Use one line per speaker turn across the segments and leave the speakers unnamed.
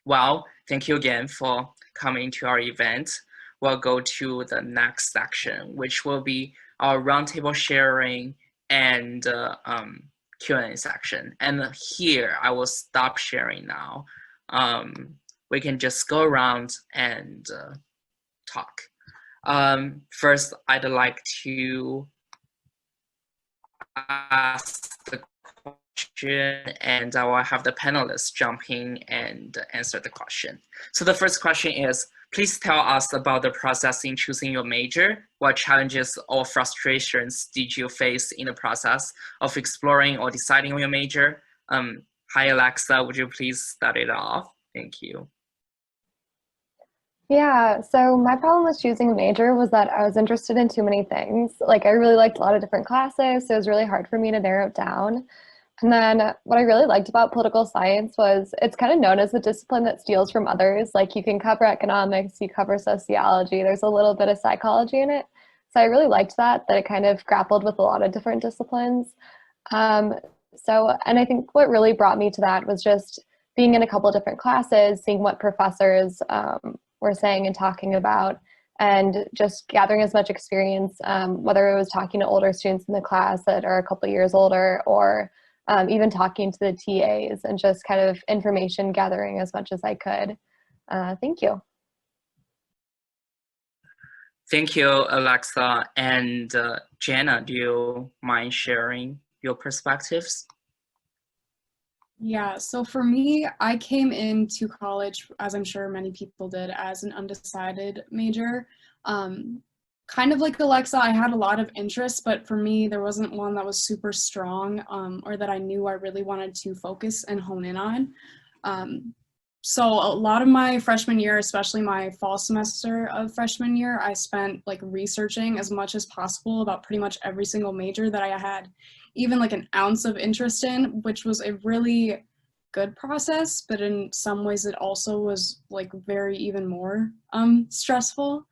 Well, thank you again for coming to our event. We'll go to the next section, which will be our roundtable sharing and Q&A section. And here, I will stop sharing now. We can just go around and talk. First, I'd like to ask the question, and I will have the panelists jump in and answer the question. So the first question is, please tell us about the process in choosing your major. What challenges or frustrations did you face in the process of exploring or deciding on your major? Hi, Alexa, would you please start it off? Thank you.
Yeah, so my problem with choosing a major was that I was interested in too many things. Like, I really liked a lot of different classes, so it was really hard for me to narrow it down. And then what I really liked about political science was it's kind of known as a discipline that steals from others. Like, you can cover economics, you cover sociology, there's a little bit of psychology in it. So I really liked that it kind of grappled with a lot of different disciplines. And I think what really brought me to that was just being in a couple of different classes, seeing what professors were saying and talking about, and just gathering as much experience, whether it was talking to older students in the class that are a couple of years older, or even talking to the TAs, and just kind of information gathering as much as I could. Thank you.
Thank you, Alexa. And Jana, do you mind sharing your perspectives?
Yeah, so for me, I came into college, as I'm sure many people did, as an undecided major. Kind of like Alexa, I had a lot of interests, but for me, there wasn't one that was super strong or that I knew I really wanted to focus and hone in on. So a lot of my freshman year, especially my fall semester of freshman year, I spent like researching as much as possible about pretty much every single major that I had even like an ounce of interest in, which was a really good process, but in some ways it also was like very even more stressful.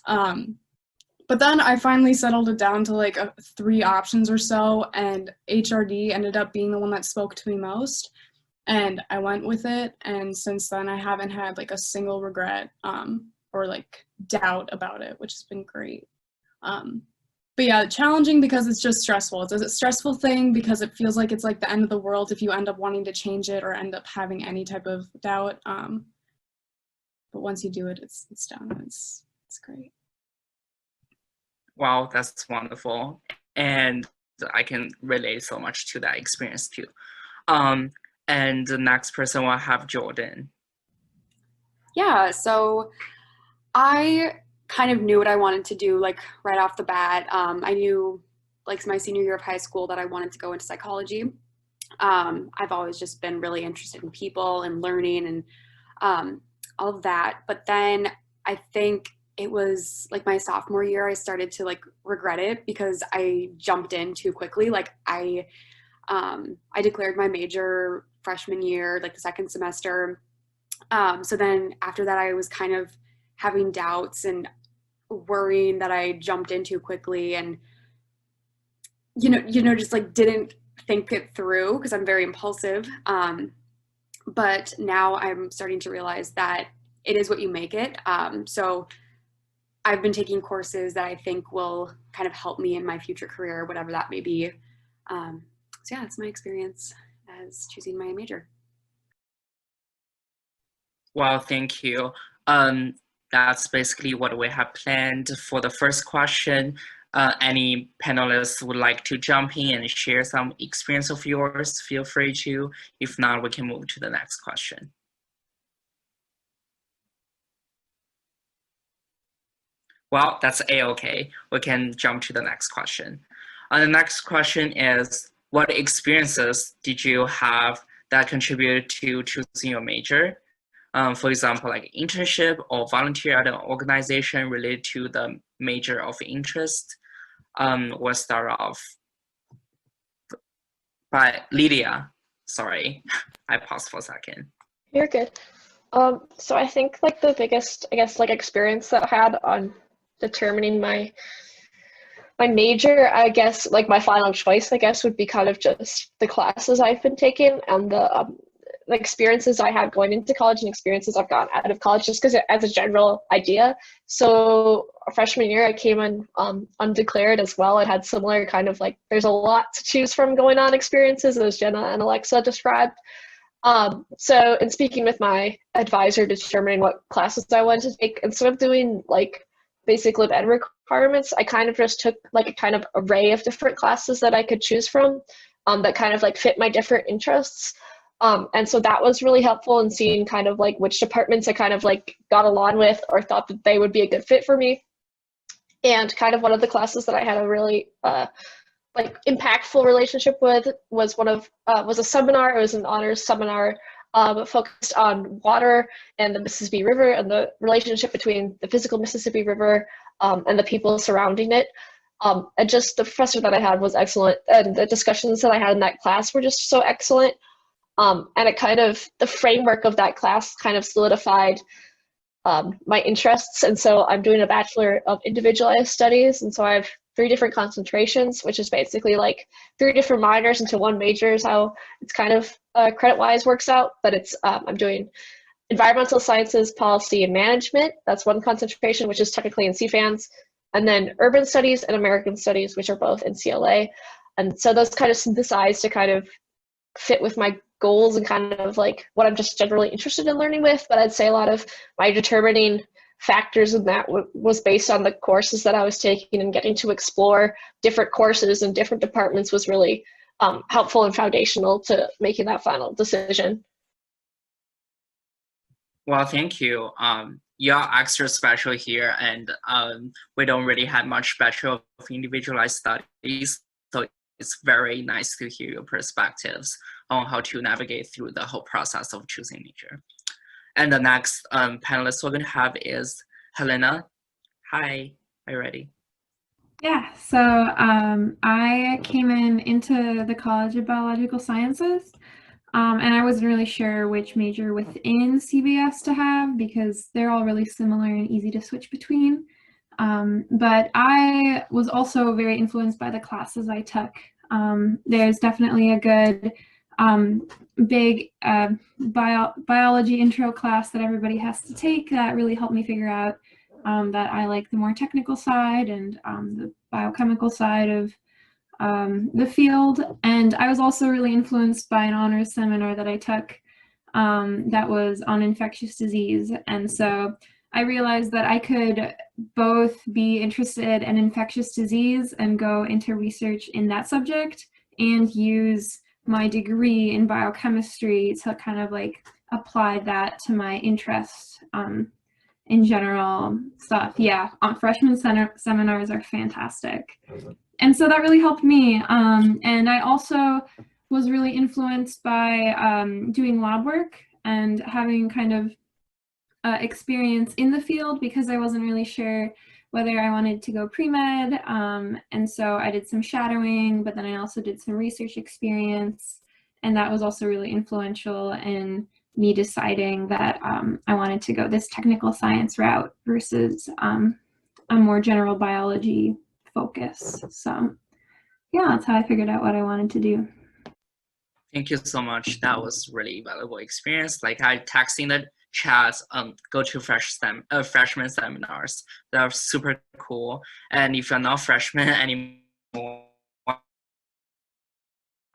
But then I finally settled it down to like 3 options or so, and HRD ended up being the one that spoke to me most. And I went with it, and since then I haven't had like a single regret or like doubt about it, which has been great. But yeah, challenging because it's just stressful. It's a stressful thing because it feels like it's like the end of the world if you end up wanting to change it or end up having any type of doubt. But once you do it, it's done. It's great.
Wow, that's wonderful. And I can relate so much to that experience too. And the next person will have Jordan.
Yeah, so I kind of knew what I wanted to do like right off the bat. I knew like my senior year of high school that I wanted to go into psychology. I've always just been really interested in people and learning and all of that. But then I think it was like my sophomore year, I started to like regret it because I jumped in too quickly. Like I declared my major freshman year, like the second semester. So then after that, I was kind of having doubts and worrying that I jumped in too quickly and, just like didn't think it through because I'm very impulsive. But now I'm starting to realize that it is what you make it. So I've been taking courses that I think will kind of help me in my future career, whatever that may be. So yeah, that's my experience as choosing my major.
Well, thank you. That's basically what we have planned for the first question. Any panelists would like to jump in and share some experience of yours, feel free to. If not, we can move to the next question. Well, that's A-okay. We can jump to the next question. The next question is, what experiences did you have that contributed to choosing your major? For example, like internship or volunteer at an organization related to the major of interest. We'll start off by Lydia. Sorry, I paused for a second.
You're good. So I think like the biggest, I guess, like experience that I had on determining my major, I guess, like my final choice, I guess, would be kind of just the classes I've been taking and the the experiences I had going into college and experiences I've gotten out of college, just because as a general idea. So freshman year, I came in undeclared as well. It had similar kind of like, there's a lot to choose from going on experiences, as Jenna and Alexa described. So in speaking with my advisor, determining what classes I wanted to take, instead of doing like basic lib ed requirements, I kind of just took like a kind of array of different classes that I could choose from that kind of like fit my different interests. And so that was really helpful in seeing kind of like which departments I kind of like got along with or thought that they would be a good fit for me. And kind of one of the classes that I had a really like impactful relationship with was was a seminar. It was an honors seminar focused on water and the Mississippi River and the relationship between the physical Mississippi River and the people surrounding it. And just the professor that I had was excellent, and the discussions that I had in that class were just so excellent. And it kind of, the framework of that class kind of solidified my interests. And so I'm doing a Bachelor of Individualized Studies, and so I have 3 different concentrations, which is basically like 3 different minors into 1 major is how it's kind of credit-wise works out. But it's I'm doing Environmental Sciences, Policy, and Management. That's 1 concentration, which is technically in CFANS. And then Urban Studies and American Studies, which are both in CLA. And so those kind of synthesize to kind of fit with my goals and kind of like what I'm just generally interested in learning with. But I'd say a lot of my determining factors in that was based on the courses that I was taking, and getting to explore different courses and different departments was really helpful and foundational to making that final decision.
Well, thank you. You're extra special here, and we don't really have much Bachelor of Individualized Studies, so it's very nice to hear your perspectives on how to navigate through the whole process of choosing major. And the next panelist we're going to have is Helena. Hi, are you ready?
Yeah, so I came into the College of Biological Sciences, and I wasn't really sure which major within CBS to have because they're all really similar and easy to switch between. But I was also very influenced by the classes I took. There's definitely a good big biology intro class that everybody has to take that really helped me figure out that I like the more technical side and the biochemical side of the field. And I was also really influenced by an honors seminar that I took that was on infectious disease. And so I realized that I could both be interested in infectious disease and go into research in that subject and use my degree in biochemistry to kind of like apply that to my interests in general stuff. Yeah, freshman seminars are fantastic. And so that really helped me. And I also was really influenced by doing lab work and having kind of experience in the field because I wasn't really sure whether I wanted to go pre-med. And so I did some shadowing, but then I also did some research experience. And that was also really influential in me deciding that I wanted to go this technical science route versus a more general biology focus. So yeah, that's how I figured out what I wanted to do.
Thank you so much. That was really valuable experience. Like I texted in the chat, go to freshman seminars. They're super cool. And if you're not freshman anymore,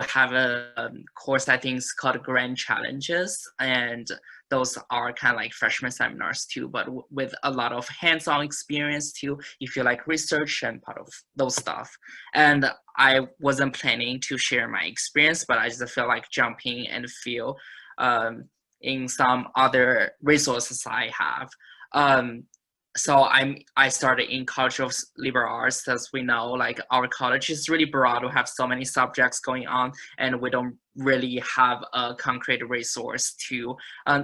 have a course I think is called Grand Challenges, and those are kind of like freshman seminars too, but with a lot of hands-on experience too, if you like research and part of those stuff. And I wasn't planning to share my experience, but I just feel like jumping and feel in some other resources I have. So I started in College of Liberal Arts. As we know, like our college is really broad. We have so many subjects going on, and we don't really have a concrete resource to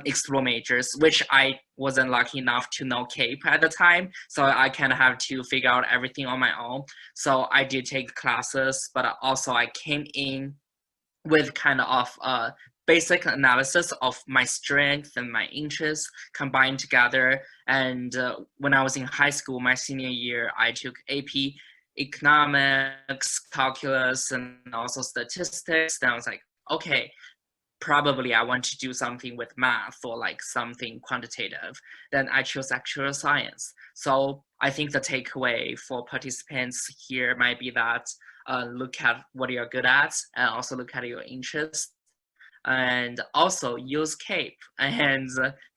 explore majors, which I wasn't lucky enough to know CAPE at the time. So I kind of have to figure out everything on my own. So I did take classes, but also I came in with kind of basic analysis of my strengths and my interests combined together. And when I was in high school, my senior year, I took AP economics, calculus, and also statistics. Then I was like, okay, probably I want to do something with math or like something quantitative, then I choose actuarial science. So I think the takeaway for participants here might be that look at what you're good at and also look at your interests, and also use CAPE, and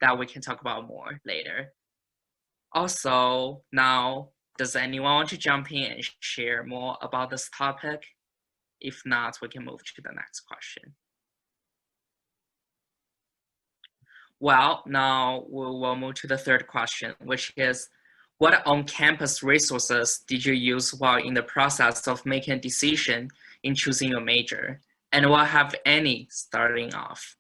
that we can talk about more later. Also, now, does anyone want to jump in and share more about this topic? If not, we can move to the next question. Well, now we will move to the third question, which is, what on-campus resources did you use while in the process of making a decision in choosing your major? And what have any starting off?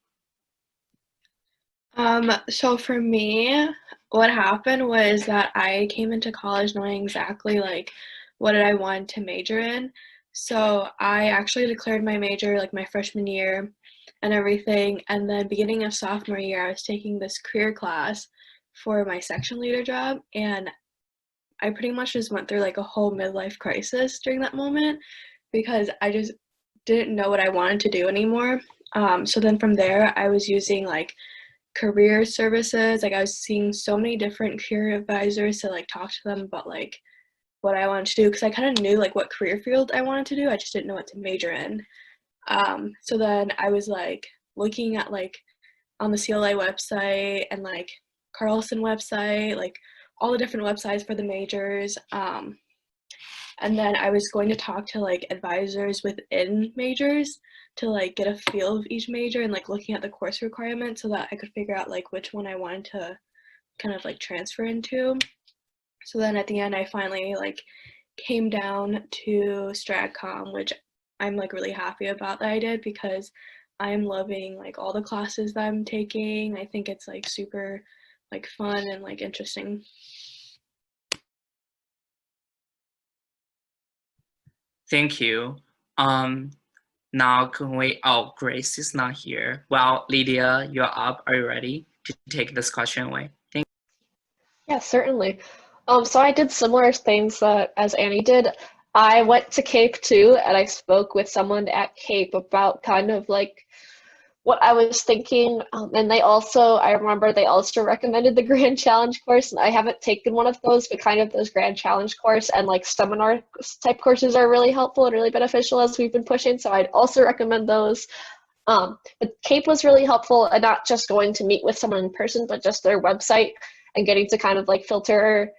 So for me, what happened was that I came into college knowing exactly like what did I want to major in. So I actually declared my major like my freshman year and everything. And then beginning of sophomore year, I was taking this career class for my section leader job. And I pretty much just went through like a whole midlife crisis during that moment because I just didn't know what I wanted to do anymore. So then from there, I was using like career services. Like I was seeing so many different career advisors to like talk to them about like what I wanted to do because I kind of knew like what career field I wanted to do. I just didn't know what to major in. So then I was like looking at like on the CLA website and like Carlson website, like all the different websites for the majors. And then I was going to talk to like advisors within majors to like get a feel of each major and like looking at the course requirements so that I could figure out like which one I wanted to kind of like transfer into. So then at the end I finally like came down to StratCom, which I'm like really happy about that I did because I'm loving like all the classes that I'm taking. I think it's like super like fun and like interesting.
Thank you. Now can we, oh, Grace is not here. Well, Lydia, you're up. Are you ready to take this question away? Thank
Yeah, certainly. So I did similar things as Annie did. I went to CAPE too, and I spoke with someone at CAPE about kind of like what I was thinking. And I remember they also recommended the Grand Challenge course, and I haven't taken one of those, but kind of those Grand Challenge course and like seminar type courses are really helpful and really beneficial as we've been pushing. So I'd also recommend those. But CAPE was really helpful, and not just going to meet with someone in person, but just their website and getting to kind of like filter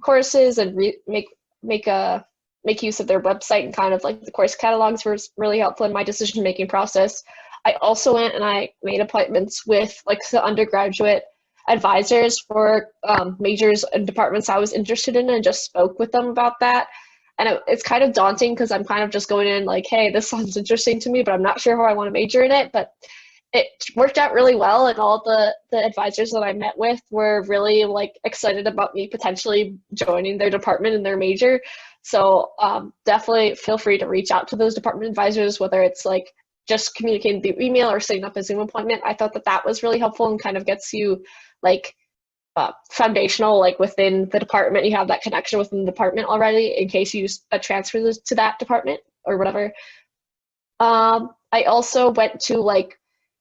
courses and make use of their website, and kind of like the course catalogs were really helpful in my decision-making process. I also went and I made appointments with like the undergraduate advisors for majors and departments I was interested in and just spoke with them about that. And it's kind of daunting because I'm kind of just going in like, hey, this sounds interesting to me, but I'm not sure how I want to major in it. But it worked out really well, and all the advisors that I met with were really like excited about me potentially joining their department and their major. So definitely feel free to reach out to those department advisors, whether it's like just communicating through email or setting up a Zoom appointment. I thought that was really helpful and kind of gets you like foundational, like within the department, you have that connection within the department already in case you transfer to that department or whatever. I also went to like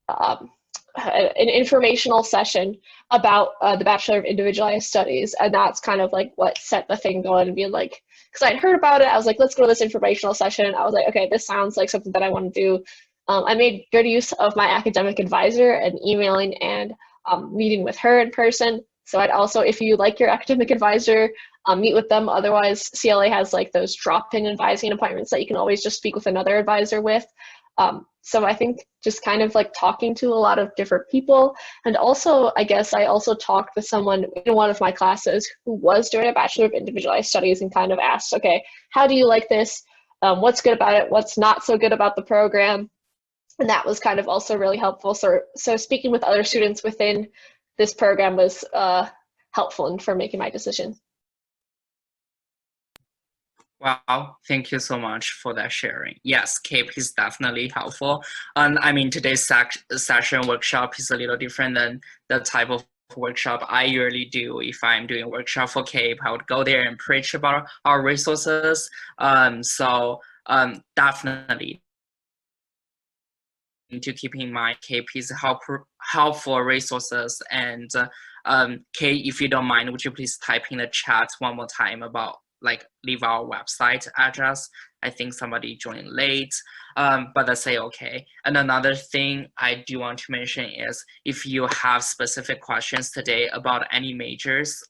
an informational session about the Bachelor of Individualized Studies, and that's kind of like what set the thing going and being like, because I'd heard about it, I was like, let's go to this informational session. I was like, okay, this sounds like something that I want to do. I made good use of my academic advisor and emailing and meeting with her in person. So I'd also, if you like your academic advisor, meet with them. Otherwise, CLA has like those drop-in advising appointments that you can always just speak with another advisor with. So I think just kind of like talking to a lot of different people. And also, I guess I also talked with someone in one of my classes who was doing a Bachelor of Individualized Studies and kind of asked, okay, how do you like this? What's good about it? What's not so good about the program? And that was kind of also really helpful. So speaking with other students within this program was helpful for making my decision.
Wow, thank you so much for that sharing. Yes, CAPE is definitely helpful. And I mean, today's session workshop is a little different than the type of workshop I usually do. If I'm doing a workshop for CAPE, I would go there and preach about our resources. So definitely to keep in mind, Kate, please helpful resources. And Kate, if you don't mind, would you please type in the chat one more time about leave our website address? I think somebody joined late, but that's okay. And another thing I do want to mention is if you have specific questions today about any majors,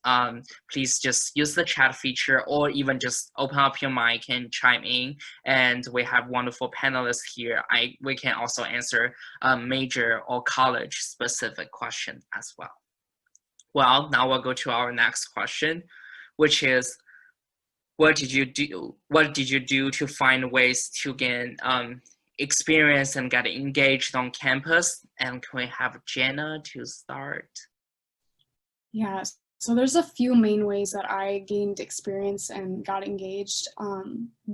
please just use the chat feature or even just open up your mic and chime in. And we have wonderful panelists here. We can also answer major or college specific question as well. Well, now we'll go to our next question, which is, what did you do to find ways to gain experience and get engaged on campus? And can we have Jenna to start?
Yeah, so there's a few main ways that I gained experience and got engaged.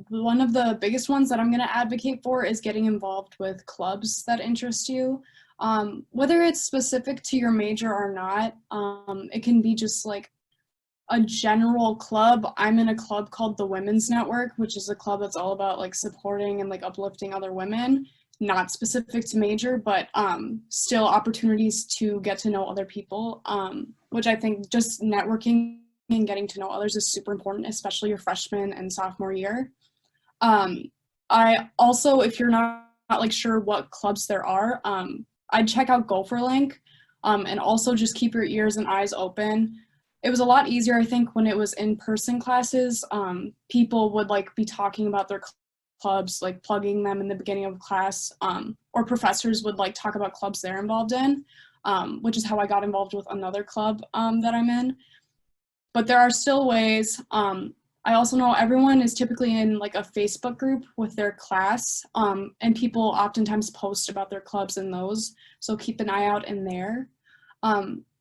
One of the biggest ones that I'm going to advocate for is getting involved with clubs that interest you. Whether it's specific to your major or not, it can be just like a general club. I'm in a club called the Women's Network, which is a club that's all about like supporting and like uplifting other women, not specific to major, but still opportunities to get to know other people, which I think just networking and getting to know others is super important, especially your freshman and sophomore year. I also, if you're not like sure what clubs there are, I'd check out GopherLink, and also just keep your ears and eyes open. It was a lot easier, I think, when it was in-person classes. People would like be talking about their clubs, like plugging them in the beginning of class, or professors would like talk about clubs they're involved in, which is how I got involved with another club that I'm in. But there are still ways. I also know everyone is typically in like a Facebook group with their class, and people oftentimes post about their clubs in those, so keep an eye out in there.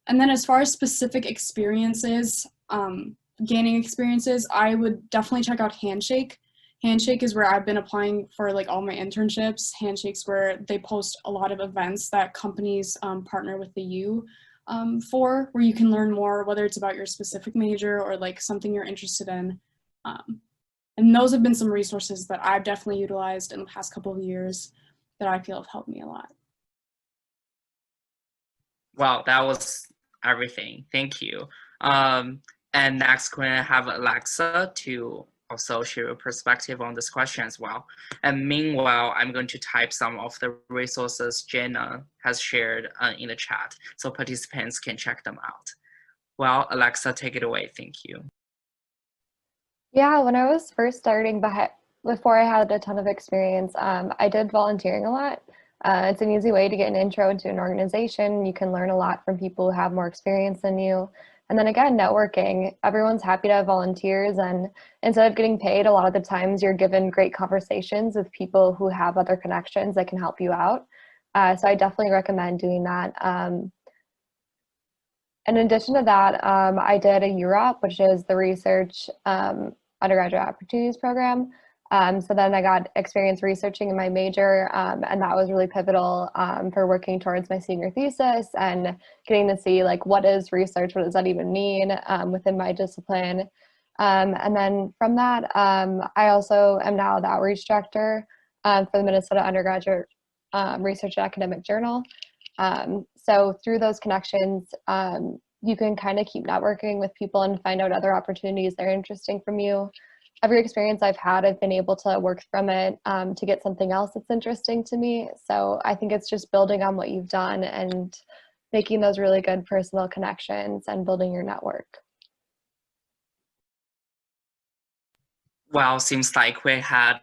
And then as far as specific experiences, gaining experiences, I would definitely check out Handshake. Handshake is where I've been applying for like all my internships. Handshake's where they post a lot of events that companies partner with the U for, where you can learn more, whether it's about your specific major or like something you're interested in. And those have been some resources that I've definitely utilized in the past couple of years that I feel have helped me a lot.
Wow, that was everything. Thank you. And next, we're gonna have Alexa to also share your perspective on this question as well. And meanwhile, I'm going to type some of the resources Jenna has shared in the chat, so participants can check them out. Well, Alexa, take it away. Thank you.
Yeah, when I was first starting, before I had a ton of experience, I did volunteering a lot. It's an easy way to get an intro into an organization. You can learn a lot from people who have more experience than you. And then again, networking. Everyone's happy to have volunteers, and instead of getting paid, a lot of the times you're given great conversations with people who have other connections that can help you out. So I definitely recommend doing that. In addition to that, I did a UROP, which is the Research Undergraduate Opportunities Program. So then I got experience researching in my major, and that was really pivotal for working towards my senior thesis and getting to see like, what is research, what does that even mean within my discipline. And then from that, I also am now the outreach director for the Minnesota Undergraduate Research and Academic Journal. So through those connections, you can kind of keep networking with people and find out other opportunities that are interesting from you. Every experience I've had, I've been able to work from it to get something else that's interesting to me. So I think it's just building on what you've done and making those really good personal connections and building your network.
Well, seems like we had,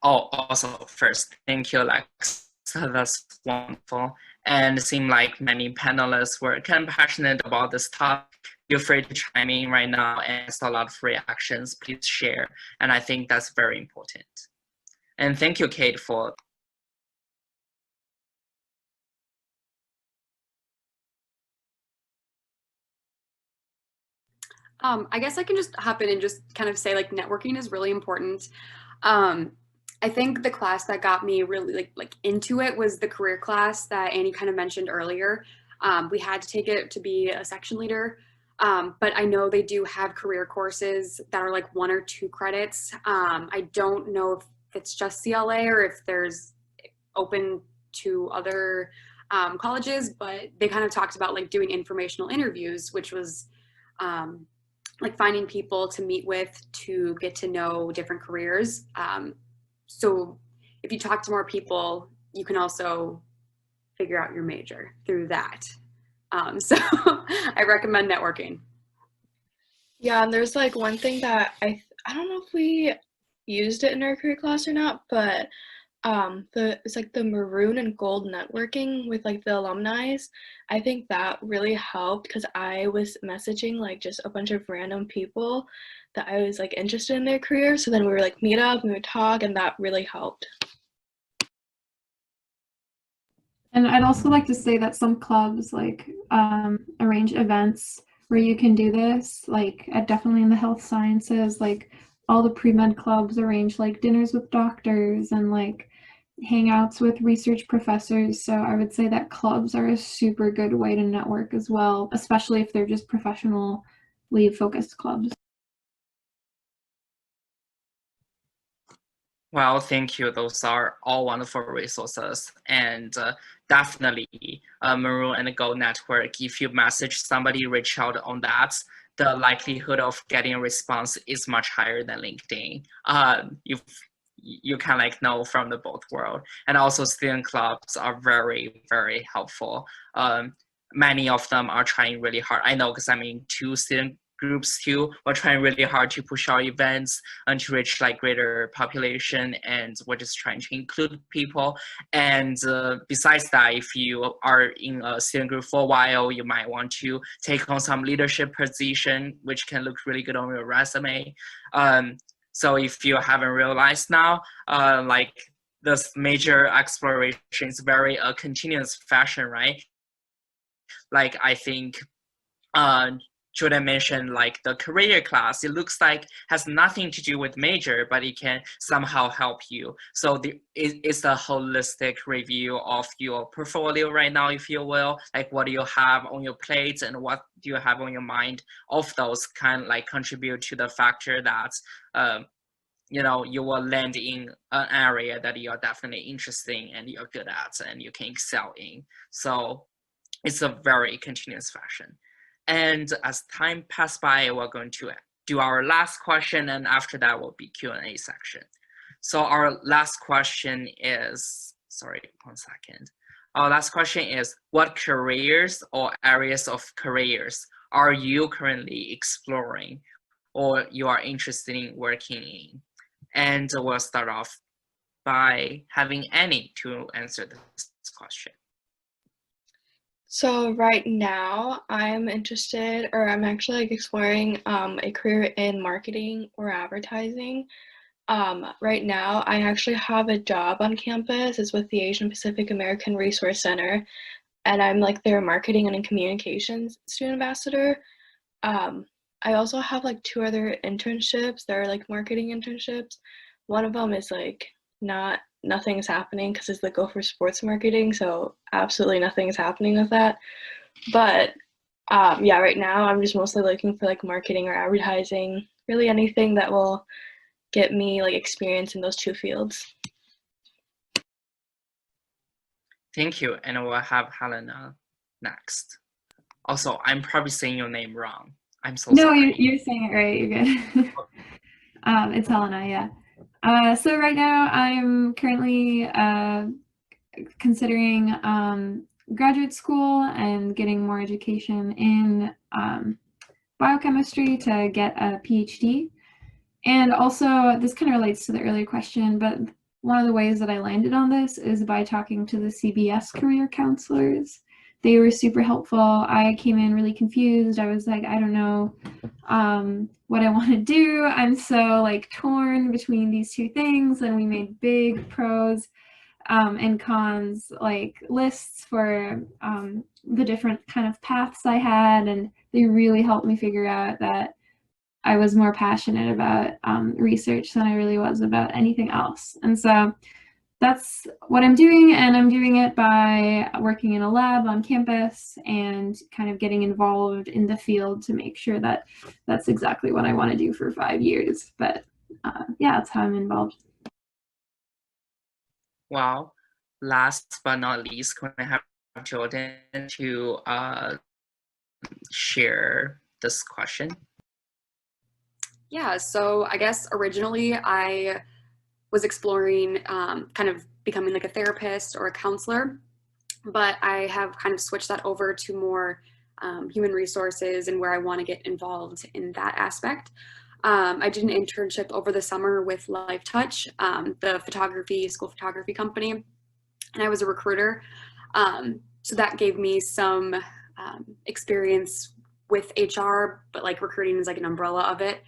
also first, thank you, Alexa, that's wonderful. And it seemed like many panelists were kind of passionate about this topic. Feel free to chime in right now, and it's a lot of reactions. Please share, and I think that's very important. And thank you, Kate, for.
I guess I can just hop in and just kind of say like networking is really important. I think the class that got me really like into it was the career class that Annie kind of mentioned earlier. We had to take it to be a section leader, but I know they do have career courses that are like 1 or 2 credits. I don't know if it's just CLA or if there's open to other colleges, but they kind of talked about like doing informational interviews, which was like finding people to meet with to get to know different careers. So if you talk to more people, you can also figure out your major through that. So I recommend networking.
Yeah, and there's like one thing that I don't know if we used it in our career class or not, but it's like the maroon and gold networking with like the alumni. I think that really helped because I was messaging like just a bunch of random people that I was like interested in their career. So then we were like meet up and we would talk, and that really helped.
And I'd also like to say that some clubs like arrange events where you can do this, like definitely in the health sciences, like all the pre-med clubs arrange like dinners with doctors and like hangouts with research professors. So I would say that clubs are a super good way to network as well, especially if they're just professionally focused clubs.
Well, thank you. Those are all wonderful resources. And definitely Maroon and Gold Network, if you message somebody, reach out on that, the likelihood of getting a response is much higher than LinkedIn. You can like know from the both world. And also student clubs are very, very helpful. Many of them are trying really hard. I know because I'm in 2 student groups too. We're trying really hard to push our events and to reach like greater population, and we're just trying to include people. And besides that, if you are in a student group for a while, you might want to take on some leadership position, which can look really good on your resume. So if you haven't realized now, like this major exploration is very a continuous fashion, right? Like I think Jordan mentioned like the career class, it looks like has nothing to do with major, but it can somehow help you. So it's a holistic review of your portfolio right now, if you will, like what do you have on your plate and what do you have on your mind. Of those can like contribute to the factor that you know, you will land in an area that you're definitely interested in and you're good at and you can excel in. So it's a very continuous fashion. And as time passes by, we're going to do our last question, and after that will be Q&A section. So our last question is, sorry, 1 second. Our last question is, what careers or areas of careers are you currently exploring or you are interested in working in? And we'll start off by having Annie to answer this question.
So right now I'm interested, or I'm actually like exploring a career in marketing or advertising. Right now I actually have a job on campus. It's with the Asian Pacific American Resource Center, and I'm like their marketing and communications student ambassador. I also have like 2 other internships. They're like marketing internships. One of them is like nothing is happening because it's the Go for Sports marketing, so absolutely nothing is happening with that. But yeah, right now I'm just mostly looking for like marketing or advertising, really anything that will get me like experience in those 2 fields.
Thank you, and we'll have Helena next. Also, I'm probably saying your name wrong. I'm so sorry.
No, you're saying it right. You're good. It's Helena, yeah. So right now I'm currently considering graduate school and getting more education in biochemistry to get a PhD. And also, this kind of relates to the earlier question, but one of the ways that I landed on this is by talking to the CBS career counselors. They were super helpful. I came in really confused. I was like, I don't know what I want to do. I'm so like torn between these 2 things. And we made big pros and cons like lists for the different kind of paths I had. And they really helped me figure out that I was more passionate about research than I really was about anything else. And so that's what I'm doing, and I'm doing it by working in a lab on campus and kind of getting involved in the field to make sure that that's exactly what I want to do for 5 years. But yeah, that's how I'm involved.
Wow. last but not least, can I have Jordan to share this question?
Yeah, so I guess originally I was exploring kind of becoming like a therapist or a counselor, but I have kind of switched that over to more human resources and where I want to get involved in that aspect. I did an internship over the summer with Life Touch, the school photography company, and I was a recruiter. So that gave me some experience with HR, but like recruiting is like an umbrella of it.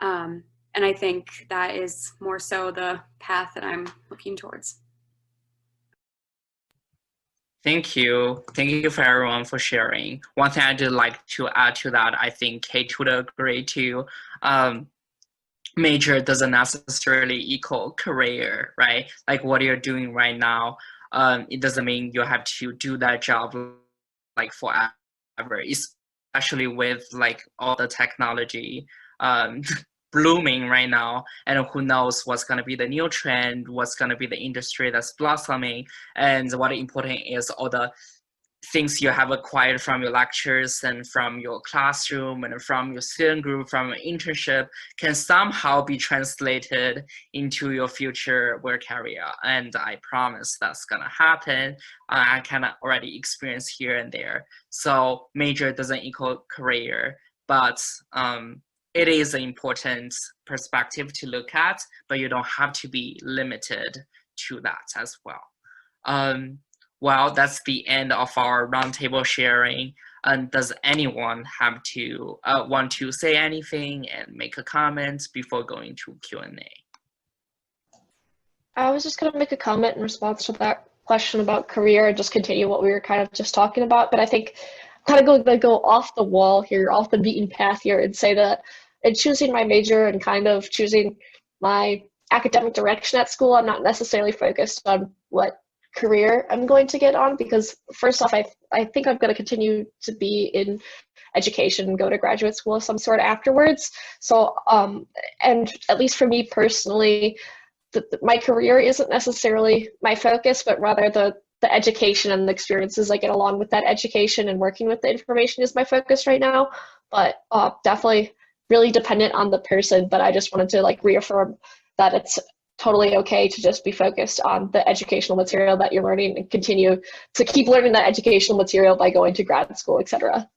And I think that is more so the path that I'm looking towards.
Thank you. Thank you for everyone for sharing. One thing I'd like to add to that, I think Kate would agree too. Major doesn't necessarily equal career, right? Like what you're doing right now, it doesn't mean you have to do that job like forever, especially with like all the technology blooming right now, and who knows what's going to be the new trend, what's going to be the industry that's blossoming, and what important is all the things you have acquired from your lectures and from your classroom and from your student group, from your internship, can somehow be translated into your future work career. And I promise that's gonna happen. I kind of already experience here and there. So major doesn't equal career, but it is an important perspective to look at, but you don't have to be limited to that as well. Well, that's the end of our roundtable sharing. And does anyone have to want to say anything and make a comment before going to Q&A?
I was just going to make a comment in response to that question about career and just continue what we were kind of just talking about. But I think I'm kind of go off the wall here, off the beaten path here, and say that in choosing my major and kind of choosing my academic direction at school, I'm not necessarily focused on what career I'm going to get on, because first off, I think I'm going to continue to be in education and go to graduate school of some sort afterwards. So, and at least for me personally, my career isn't necessarily my focus, but rather the education and the experiences I get along with that education and working with the information is my focus right now. But definitely really dependent on the person. But I just wanted to like reaffirm that it's totally okay to just be focused on the educational material that you're learning and continue to keep learning that educational material by going to grad school, etc.